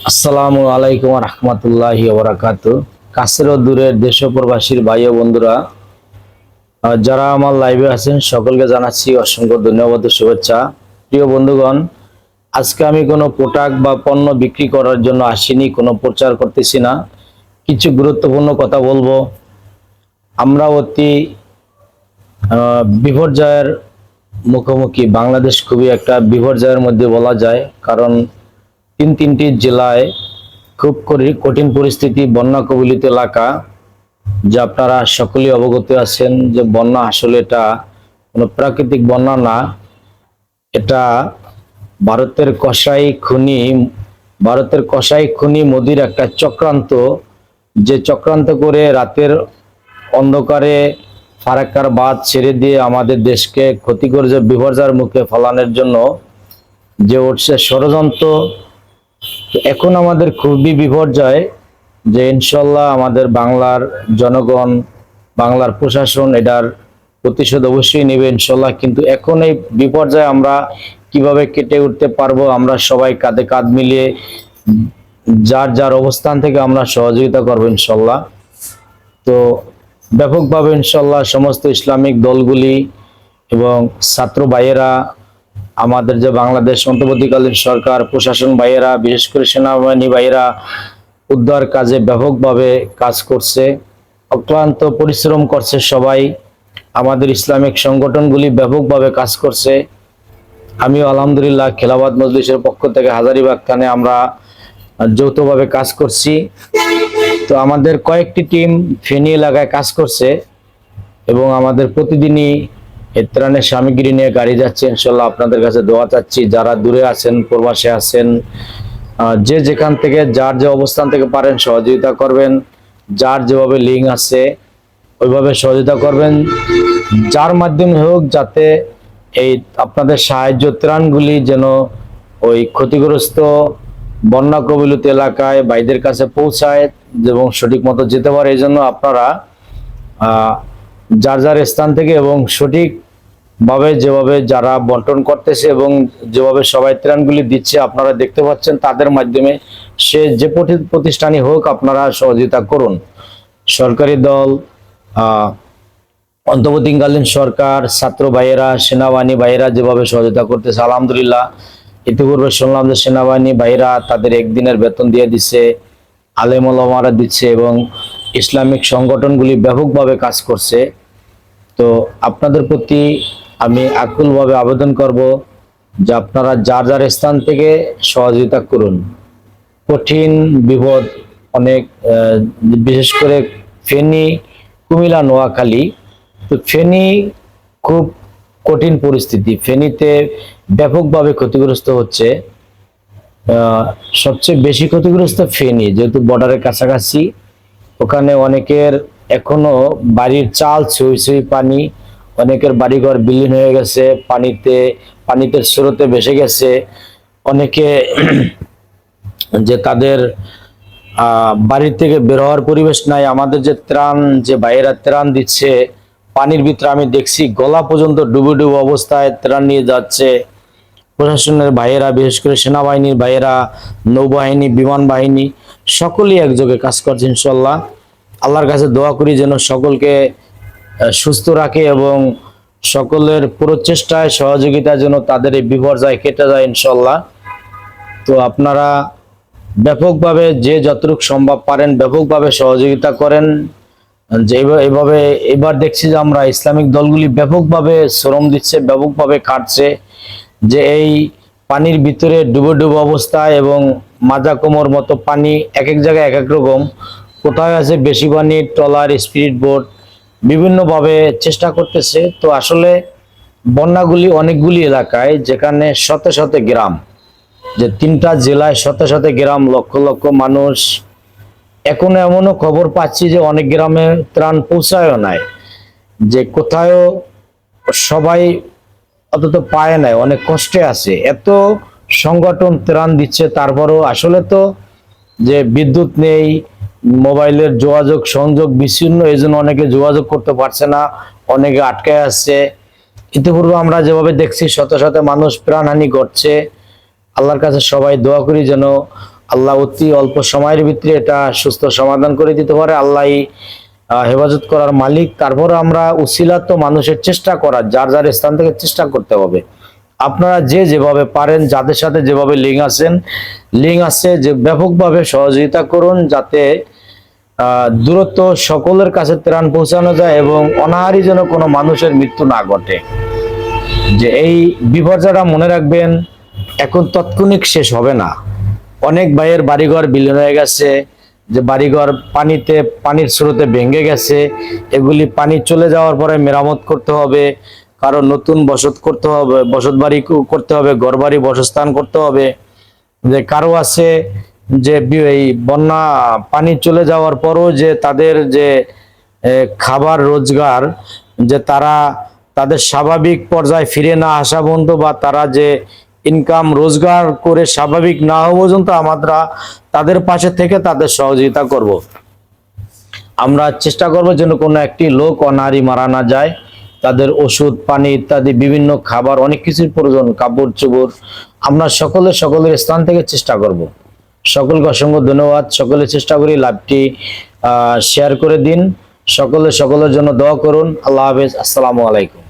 আসসালামু আলাইকুম রহমতুল্লাহি ওবারাকাতু। কাছের ও দূরের দেশ ও প্রবাসীর ভাই ও বন্ধুরা, যারা আমার লাইভে আছেন সকলকে জানাচ্ছি অসংখ্য ধন্যবাদ ও শুভেচ্ছা। প্রিয় বন্ধুগণ, আজকে আমি কোনো প্রোডাক্ট বা পণ্য বিক্রি করার জন্য আসিনি, কোনো প্রচার করতেছি না। কিছু গুরুত্বপূর্ণ কথা বলবো। আমরা অতি বিপর্যয়ের মুখোমুখি। বাংলাদেশ খুবই একটা বিপর্যয়ের মধ্যে বলা যায়, কারণ তিনটি জেলায় খুব কঠিন পরিস্থিতি, বন্যা কবলিত এলাকা। যা আপনারা সকলেই অবগত আছেন যে বন্যা আসলে এটা কোনো প্রাকৃতিক বন্যা না, এটা ভারতের কসাই খুনি মোদির একটা চক্রান্ত, যে চক্রান্ত করে রাতের অন্ধকারে ফারাক্কার বাঁধ ছেড়ে দিয়ে আমাদের দেশকে ক্ষতিকর যে বিপর্যয়ের মুখে ফেলানোর জন্য যে উঠছে ষড়যন্ত্র। এখন আমাদের খুবই বিপর্যয়, যে ইনশাল্লাহ আমাদের বাংলার জনগণ, বাংলার প্রশাসন এটার প্রতিশোধ অবশ্যই নেবে ইনশাল্লাহ। কিন্তু এখন এই বিপর্যয় আমরা কিভাবে কেটে উঠতে পারবো, আমরা সবাই কাঁধে কাঁধ মিলিয়ে যার যার অবস্থান থেকে আমরা সহযোগিতা করবো ইনশাল্লাহ। তো ব্যাপকভাবে ইনশাল্লাহ সমস্ত ইসলামিক দলগুলি এবং ছাত্র ভাইয়েরা, আমাদের যে বাংলাদেশ অন্তর্বর্তীকালীন সরকার, প্রশাসন ভাইয়েরা, বিশেষ করে সেনাবাহিনী ভাইয়েরা উদ্ধার কাজে ব্যাপকভাবে কাজ করছে, অক্লান্ত পরিশ্রম করছে সবাই। আমাদের ইসলামিক সংগঠনগুলি ব্যাপকভাবে কাজ করছে। আমিও আলহামদুলিল্লাহ খেলাফত মজলিসের পক্ষ থেকে হাজারীবাগ থানে আমরা যৌথভাবে কাজ করছি। তো আমাদের কয়েকটি টিম ফেনী এলাকায় কাজ করছে এবং আমাদের প্রতিদিনই ত্রাণের সামগ্রী নিয়ে গাড়ি যাচ্ছে ইনশাল্লাহ। আপনাদের কাছে দোয়া চাচ্ছি, যারা দূরে আছেন, প্রবাসে আছেন, যে যেখান থেকে যার যে অবস্থান থেকে পারেন সহযোগিতা করবেন। যার যেভাবে লিঙ্ক আছে ওইভাবে সহযোগিতা করবেন, যার মাধ্যমে হোক, যাতে এই আপনাদের সাহায্য ত্রাণগুলি যেন ওই ক্ষতিগ্রস্ত বন্যা কবলিত এলাকায় ভাইদের কাছে পৌঁছায় এবং সঠিক মতো যেতে পারে। এই জন্য আপনারা যার যার স্থান থেকে এবং সঠিক ভাবে যেভাবে যারা বন্টন করতেছে এবং যেভাবে সবাই ত্রাণগুলি দিচ্ছে আপনারা দেখতে পাচ্ছেন, তাদের মাধ্যমে সে যে প্রতিষ্ঠানই হোক আপনারা সহযোগিতা করুন। সরকারি দল, অন্তর্বর্তীকালীন সরকার, ছাত্র ভাইয়েরা, সেনাবাহিনী ভাইয়েরা যেভাবে সহযোগিতা করতেছে আলহামদুলিল্লাহ। ইতিপূর্বে শুনলাম যে সেনাবাহিনী ভাইয়েরা তাদের একদিনের বেতন দিয়ে দিচ্ছে, আলেম ওলামারা দিচ্ছে এবং ইসলামিক সংগঠনগুলি ব্যাপকভাবে কাজ করছে। তো আপনাদের প্রতি আমি আকুলভাবে আবেদন করব যে আপনারা যার যার স্থান থেকে সহযোগিতা করুন। কঠিন বিপদ অনেক, বিশেষ করে ফেনী, কুমিল্লা, নোয়াখালী। তো ফেনী খুব কঠিন পরিস্থিতি, ফেনীতে ব্যাপকভাবে ক্ষতিগ্রস্ত হচ্ছে। সবচেয়ে বেশি ক্ষতিগ্রস্ত ফেনী, যেহেতু বর্ডারের কাছাকাছি। ওখানে অনেকের এখনো বাড়ির চাল ছুঁই পানি, অনেকের বাড়িঘর বিলীন হয়ে গেছে, পানিতে স্রোতে ভেসে গেছে। অনেকে যে তাদের বাড়ির থেকে বের হওয়ার পরিবেশ নাই। আমাদের যে ত্রাণ, যে ভাইয়েরা ত্রাণ দিচ্ছে, পানির ভিতরে আমি দেখছি গলা পর্যন্ত ডুবে ডুবে অবস্থায় ত্রাণ নিয়ে যাচ্ছে। প্রশাসনের ভাইয়েরা, বিশেষ করে সেনাবাহিনীর ভাইয়েরা, নৌবাহিনী, বিমান বাহিনী সকলেই একযোগে কাজ করছে ইনশাল্লাহ। আল্লাহর কাছে দোয়া করি যেন সকলকে সুস্থ রাখে এবং সকলের প্রচেষ্টায় সহযোগিতা যেন তাদের এই বিপর্যয় কেটে যায় ইনশাল্লাহ। তো আপনারা ব্যাপকভাবে যে যতটুকু সম্ভব পারেন ব্যাপকভাবে সহযোগিতা করেন। যে এইভাবে এবার দেখছি যে আমরা ইসলামিক দলগুলি ব্যাপকভাবে শ্রম দিচ্ছে, ব্যাপকভাবে কাটছে, যে এই পানির ভিতরে ডুবো ডুবো অবস্থায় এবং মাজা কোমর মতো পানি, এক এক জায়গায় এক এক রকম। কোথায় আছে বেশি পানি, ট্রলার, স্পিড বোট বিভিন্নভাবে চেষ্টা করতেছে। তো আসলে বন্যাগুলি অনেকগুলি এলাকায়, যেখানে শত শত গ্রাম, যে তিনটা জেলায় শত শত গ্রাম, লক্ষ লক্ষ মানুষ। এখনো এমনও খবর পাচ্ছি যে অনেক গ্রামে ত্রাণ পৌঁছায়ও নাই, যে কোথায়ও সবাই অন্তত পায় নাই, অনেক কষ্টে আছে। এত সংগঠন ত্রাণ দিচ্ছে, তারপরও আসলে তো যে বিদ্যুৎ নেই, মোবাইলের যোগাযোগ সংযোগ বিচ্ছিন্ন, এই জন্য অনেকে যোগাযোগ করতে পারছে না, অনেকে আটকায় আসছে। ইতিপূর্বে আমরা যেভাবে দেখছি শত শত মানুষ প্রাণহানি ঘটছে। আল্লাহর কাছে সবাই দোয়া করি যেন আল্লাহ অতি অল্প সময়ের ভিতরে এটা সুস্থ সমাধান করে দিতে পারে। আল্লাহই হেফাজত করার মালিক। তারপর আমরা উসিলা তো মানুষের চেষ্টা করার, যার যার স্থান থেকে চেষ্টা করতে হবে। আপনারা যে যেভাবে পারেন, যাদের সাথে যেভাবে লিঙ্ক আছে যে ব্যাপকভাবে সহযোগিতা করুন, যাতে দূরত্ব সকলের কাছে ত্রাণ পৌঁছানো যায় এবং অনাহারি যেন কোনো মানুষের মৃত্যু না ঘটে। যে এই বিপর্যয়টা মনে রাখবেন, এখন তাৎক্ষণিক শেষ হবে না। অনেক ভাইয়ের বাড়িঘর বিলীন হয়ে গেছে, যে বাড়িঘর পানির স্রোতে ভেঙে গেছে, এগুলি পানি চলে যাওয়ার পরে মেরামত করতে হবে, কারণ নতুন বসত করতে হবে, বসত বাড়ি করতে হবে, ঘর বাড়ি বসস্থান করতে হবে। যে কারো আছে যে এই বন্যা পানি চলে যাওয়ার পরও যে তাদের যে খাবার রোজগার, যে তারা তাদের স্বাভাবিক পর্যায়ে ফিরে না আসা পর্যন্ত, বা তারা যে ইনকাম রোজগার করে স্বাভাবিক না হওয়া পর্যন্ত আমরা তাদের পাশে থেকে তাদের সহযোগিতা করব। আমরা চেষ্টা করব যেন কোনো একটি লোক অনাহারি মারা না যায়। তাদের ওষুধ পানি ইত্যাদি বিভিন্ন খাবার অনেক কিছুর প্রয়োজন, কাপড় চোপড়, আমরা সকলের স্থান থেকে চেষ্টা করব। সকলকে অসংখ্য ধন্যবাদ। সকলে চেষ্টা করি লাইভটি শেয়ার করে দিন। সকলের জন্য দোয়া করুন। আল্লাহ হাফেজ। আসসালামু আলাইকুম।